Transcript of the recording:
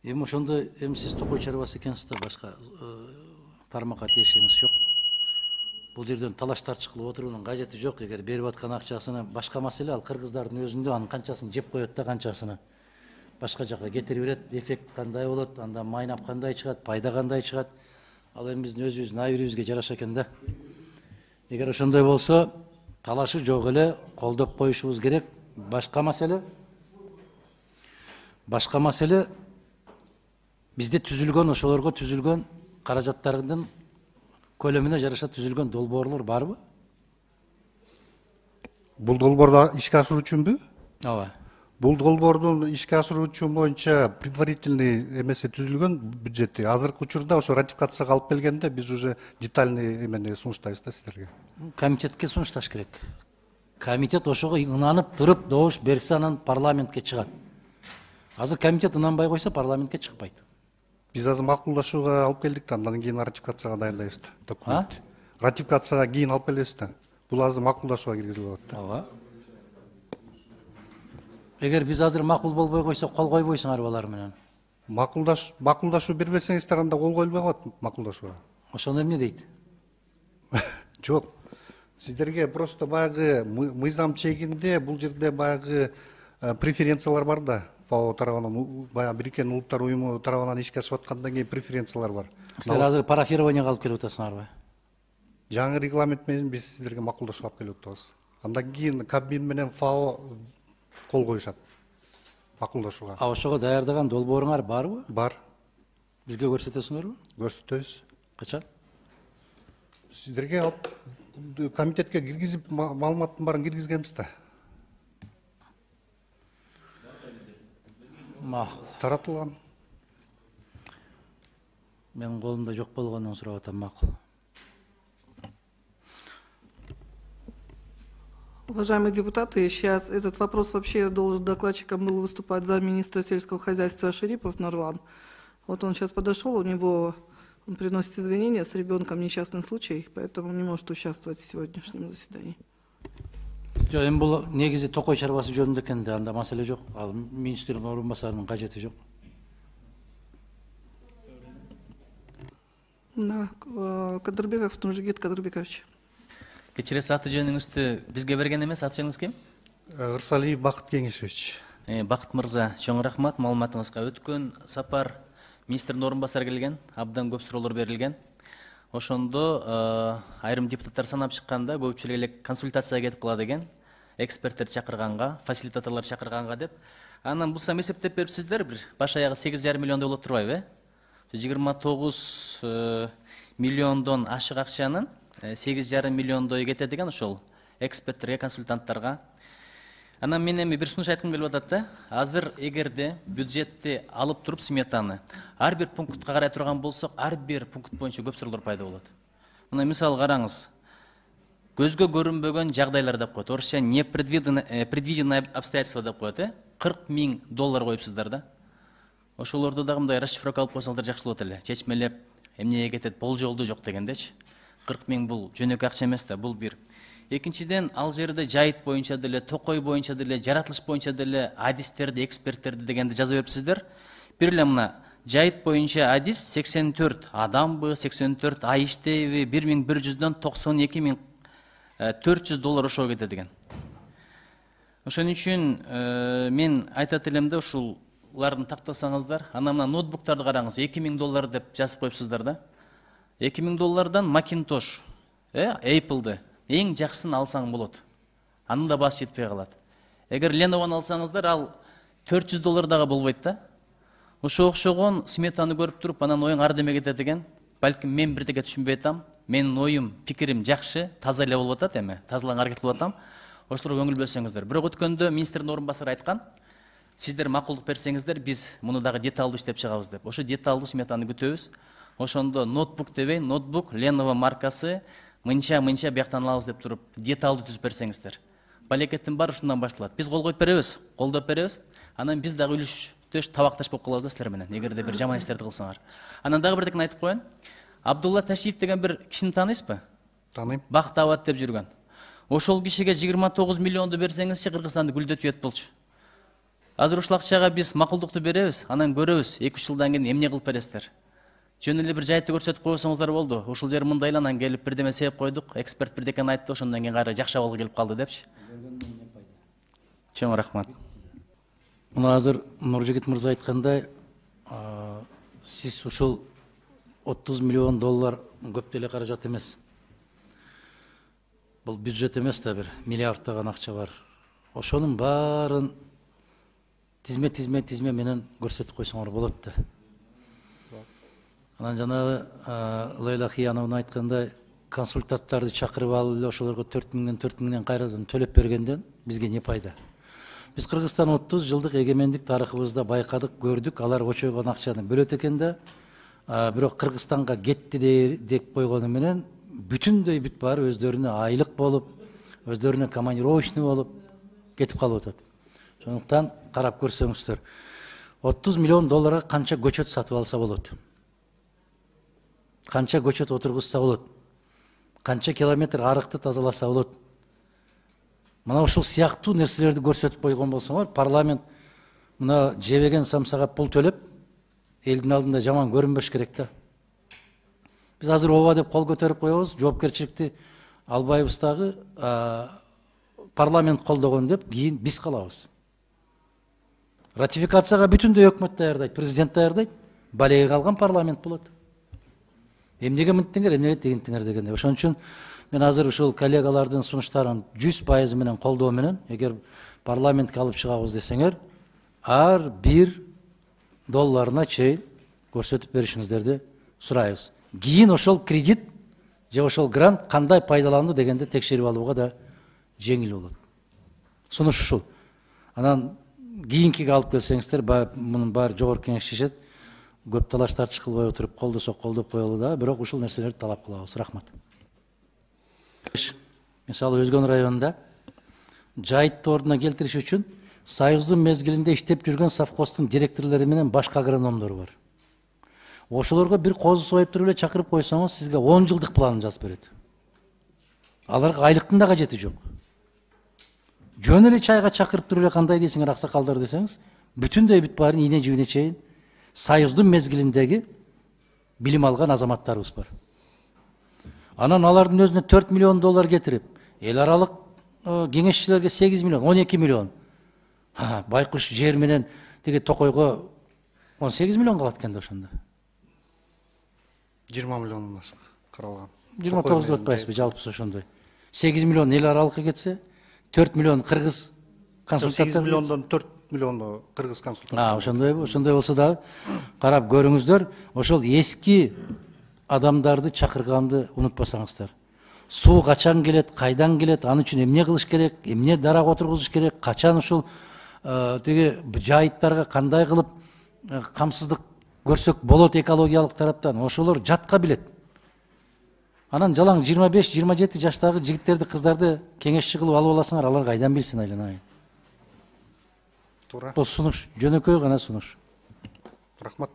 Эми ошондо эми сиз токой чарбасы экенсиз да, башка тармакка тиешиңиз жок. Бул жерден талаш тартыш кылып отуруунун кажети жок. Эгер берип аткан акчасыны башка маселе, ал кыргыздардын өзүндө анын канчасын жеп коет да, канчасыны башка жака кетирип берет. Эффект кандай болот, анда майнап кандай чыгат, пайда кандай чыгат. Ал эми биздин өзүбүздүн айыбыбызга жараша экен да. Эгер ошондой болсо, талашы жок эле колдоп коюшубуз керек. Башка маселе бизде түзүлгөн, ошолорго түзүлгөн каражаттардын көлөмүнө жараша түзүлгөн долбоорлор барбы? Бул долбоорду ишке ашыруу үчүнбү? Ооба. Бул долбоордун ишке ашыруу үчүн боюнча предварительный эмеси түзүлгөн бюджети. Азыркы учурда ошо ратификацияга алып келгенде биз уже детальный эмени сунуштайбыз да сиздерге. Комитетке сунушташ керек. Комитет ошого ынанып туруп добуш берсе, анан парламентке чыгат. Азыр комитет ынанбай койсо, парламентке чыкпайт. Биз азыр макулдашууга алып келдик да, андан кийин ратификацияга дайындайбыз да документ. Ратификацияга кийин алып келебиз да. Бул азыр макулдашууга киргизилип атат да. Ооба. Эгер биз азыр макул болбой койсок, кол койбойсуңар балар менен. Макулдашуу бербесеңиздер, анда кол коюлбай калат макулдашууга. Ошондо эмне дейт? Жок. Сиздерге просто баягы мыйзам чегинде бул жерде баягы преференциялар бар да. ФАО тарабынан, баягы Бириккен Улуттар уюму тарабынан ишке ашып аткандан кийин преференциялар бар. Силер азыр парафированияга алып келип атасыңарбы? Жаңы регламент менен биз сиздерге макулдашууга алып келип атабыз. Андан кийин Кабмин менен ФАО кол коюшат макулдашууга. Ошого даярдаган долбооруңар барбы? Бар. Бизге көрсөтөсүңөрбү? Көрсөтөбүз. Качан? Сиздерге алып комитетке киргизип маалыматтын баарын киргизгенбиз да. Макул. Таратылган. Менин колумда жок болгондон сурап атам, макул. Уважаемые депутаты, сейчас этот вопрос вообще должен докладчиком был выступать замминистра сельского хозяйства Шарипов Нурлан. Вот он сейчас подошел, он приносит извинения, с ребенком несчастный случай, поэтому не может участвовать в сегодняшнем заседании. Жок, эми бул негизи токой чарбасы жөнүндө экен да, анда маселе жок. Ал министрдин орун басарынын кажети жок. Кадырбеков Нуржигит Кадырбекович. Кечиресиз, аты жөнүңүздү бизге берген эмес, аты жөнүңүз ким? Ырсалиев Бакыт Кеңешевич. Бакыт мырза, чоң рахмат маалыматыңызга. Өткөн сапар министрдин орун басары келген, абдан көп суроолор берилген. Ошондо айрым депутаттар санап чыкканда көпчүлүк эле консультацияга кетип калат экен, эксперттерди чакырганга, фасилитаторлор чакырганга деп. Анан бул сам эсептеп берипсиздер, бир баш аягы 8,5 миллион болот турбайбы? 29 миллиондон ашык акчанын 8,5 миллиондой кетет экен ошол эксперттерге, консультанттарга. Анан мен эми бир сунуш айткым келип атат да. Азыр эгерде бюджетти алып туруп сметаны ар бир пунктка карай турган болсок, ар бир пункт боюнча көп суроолор пайда болот. Мына мисал караңыз. Көзгө көрүнбөгөн жагдайлар деп коет. Орусча непредвиденное обстоятельства деп коет, 40 000 доллар коюпсуздар да. Ошолорду дагы мындай расшифровка алып койсоңуздар жакшы болот эле. Чечмелеп, эмнеге кетет, болжолду жок дегендечи. 40 000 бул жөнөкөй акча эмес да, бул бир. Экинчиден, ал жерде жайыт боюнча деле, токой боюнча деле, жаратылыш боюнча деле адистерди, эксперттерди дегенди жазып берипсиздер. Бир эле мына жайыт боюнча адис 84 адамбы, 84 ай иштейби, 1100дөн 92,400 доллар ошого кетет экен. Ошон үчүн мен айтат элем да, ушулардын тактасаңыздар, анан мына ноутбуктарды караңыз, 2000 доллар деп жазып коюпсуздар да. 2000 доллардан Macintosh, Apple'ды эң жакшысын алсаң болот. Анын да башы жетпей калат. Эгер Lenovo'ны алсаңыздар, ал 400 доллар дагы болбойт да. Ошо окшогон сметаны көрүп туруп, анан оюң ар деме кетет экен. Балким мен бирдеге түшүнбөй атам. Менин оюм, пикирим жакшы, таза эле болуп атат эми. Тазаланга аракет кылып атам. Ошолорго көңүл бөлсөңүздөр. Бирок өткөндө министрдин орун басары айткан, сиздер макулдук берсеңиздер, биз муну дагы деталдуу иштеп чыгабыз деп. Ошо деталдуу сметаны күтөбүз. Ошондо ноутбук дебей, ноутбук Lenovo маркасы мынча бияктан алабыз деп туруп, деталдуу түзүп берсеңиздер. Балекеттин баары ушундан башталат. Биз кол коюп беребиз, колдоп беребиз. Анан биз дагы үлүштөш, табакташ болуп калабыз да силер менен, эгерде бир жаман иштерди кылсаңар. Анан дагы бирдекени айтып коеюн. Абдулла Ташиев деген бир кишини тааныйсызбы? Тааныйм. Бак Абад деп жүргөн. Ошол кишиге 29 миллионду берсеңизчи, Кыргызстанды гүлдөтүп ет болчу. Азыр ушул акчага биз макулдукту беребиз, анан көрөбүз 2-3 жылдан кийин эмне кылып бересиздер. Жөн эле бир жайтты көрсөтүп койсоңуздар болду. Ушул жер мындай эле, анан келип бирдеме себеп койдук, эксперт бирдекени айтты, ошондон кийин кайра жакшы абалга келип калды депчи. Чоң рахмат. Мына азыр Нуржигит мырза айткандай, сиз ушул 30 миллион доллар көп деле каражат эмес. Бул бюджет эмес да, бир миллиардтаган акча бар. Ошонун баарын тизме менен көрсөтүп койсоңор болот да. Анан жанагы Лейла Хияновна айткандай, консультанттарды чакырып алып эле ошолорго 4 миңден кайрадан төлөп бергенден бизге не пайда? Биз Кыргызстан 30 жылдык эгемендик тарыхыбызда байкадык, көрдүк, алар кочойгон акчаны бөлөт экен да, бирок Кыргызстанга кетти деп койгону менен бүтүндөй бүт баары өздөрүнө айлык болуп, өздөрүнө командировочный болуп кетип калып атат. Ошондуктан карап көрсөңүздөр, 30 миллион долларга канча көчөт сатып алса болот? Канча көчөт отургузса болот? Канча километр арыкты тазаласа болот? Мына ушул сыяктуу нерселерди көрсөтүп койгон болсоңор, парламент мына жебеген самсага пул төлөп, элдин алдында жаман көрүнбөш керек да. Биз азыр ооба деп кол көтөрүп коебуз, жоопкерчиликти албайбыз дагы, парламент колдогон деп кийин биз калабыз. Ратификацияга бүтүндөй өкмөт даярдайт, президент даярдайт, балеги калган парламент болот. Эмнеге мынтиңер, эмнеге тигинтиңер дегенде. Ошон үчүн мен азыр ушул коллегалардын сунуштарын 100% менен колдоо менен, эгер парламентке алып чыгабыз десеңер, ар бир долларына чейин көрсөтүп беришиңиздерди сурайбыз. Кийин ошол кредит же ошол грант кандай пайдаланды дегенде текшерип алууга да жеңил болот. Сунуш ушул. Анан кийинкиге алып келсеңиздер, мунун баары жогорку кеңеш шешет. Көп талаш тартыш кылбай отуруп колдосок колдоп коелу да, бирок ушул нерселерди талап кылабыз. Рахмат. Мисалы Өзгөн районунда жайтты ордуна келтириш үчүн Союздун мезгилинде иштеп жүргөн совхоздун директорлору менен башка агрономдор бар. Ошолорго бир козу союп туруп эле чакырып койсоңуз, сизге 10 жылдык планын жазып берет. Аларга айлыктын да кажети жок. Жөн эле чайга чакырып туруп эле кандай дейсиңер аксакалдар десеңиз, бүтүндөй бүт баарын ийне жибине чейин Союздун мезгилиндеги билим алган азаматтарыбыз бар. Анан алардын өзүнө 4 миллион доллар кетирип, эл аралык кеңешчилерге 8 миллион, 12 миллион. Байкуш жер менен тиги Токойго 18 миллион калат экен да ошондо. 20 миллиондон ашык каралган. 29 деп атпайсызбы, жалпысы ошондой. 8 миллион эл аралыкка кетсе, 4 миллион кыргыз консультанттар. 8 миллиондон 4 миллионду кыргыз консультанттар. Ошондой болсо да карап көрүңүздөр, ошол эски адамдарды чакырганды унутпасаңыздар. Суу качан келет, кайдан келет, аны үчүн эмне кылыш керек, эмне дарак отургузуш керек, качан ушул тиги жайыттарга кандай кылып камсыздык көрсөк болот экологиялык тараптан, ошолор жатка билет. Анан жалаң 25-27 жаштагы жигиттерди, кыздарды кеңешчи кылып алып аласыңар, алар кайдан билсин айланайын. Туура. Бул сунуш, жөнөкөй гана сунуш. Рахмат.